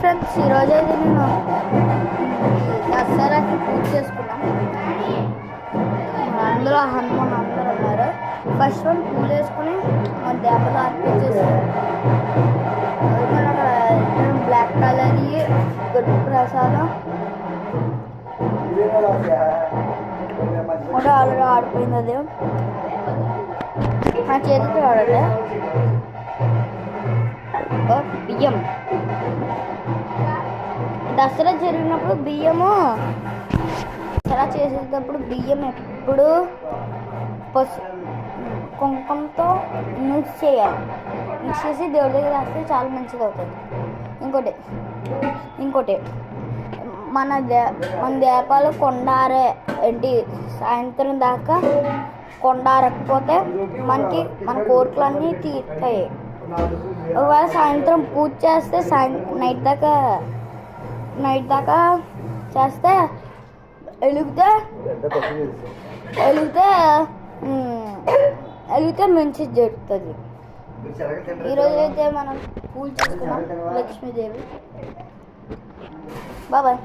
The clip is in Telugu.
ఫ్రెండ్స్, ఈరోజు అయితే నేను దసరాకి పూజ చేసుకున్నాం. అందులో హనుమాన్ అందరూ ఉన్నారు. ఫస్ట్ వన్ పూజ చేసుకుని దేవతలు అర్పించేసి బ్లాక్ కలర్ గుడ్ ప్రసాదం కూడా ఆల్రెడీ ఆడిపోయింది. అది నా చేతికి ఆడలే. బియ్యం దసరా జరిగినప్పుడు బియ్యము దసరా చేసేటప్పుడు బియ్యం ఎప్పుడు కుంకుమతో మిక్స్ చేయాలి. మిక్స్ చేసి దేవుడి దగ్గర వేస్తే చాలా మంచిది అవుతుంది. ఇంకోటి మన దీపాలు కొండారే ఏంటి సాయంత్రం దాకా కొండారకపోతే మన కోరికలన్నీ తీరుతాయి. ఒకవేళ సాయంత్రం పూజ చేస్తే నైట్ దాకా చేస్తే వెలిగితే మంచి జరుగుతుంది. ఈరోజు అయితే మనం పూజ చేసుకున్నాం లక్ష్మీదేవి. బాబాయ్.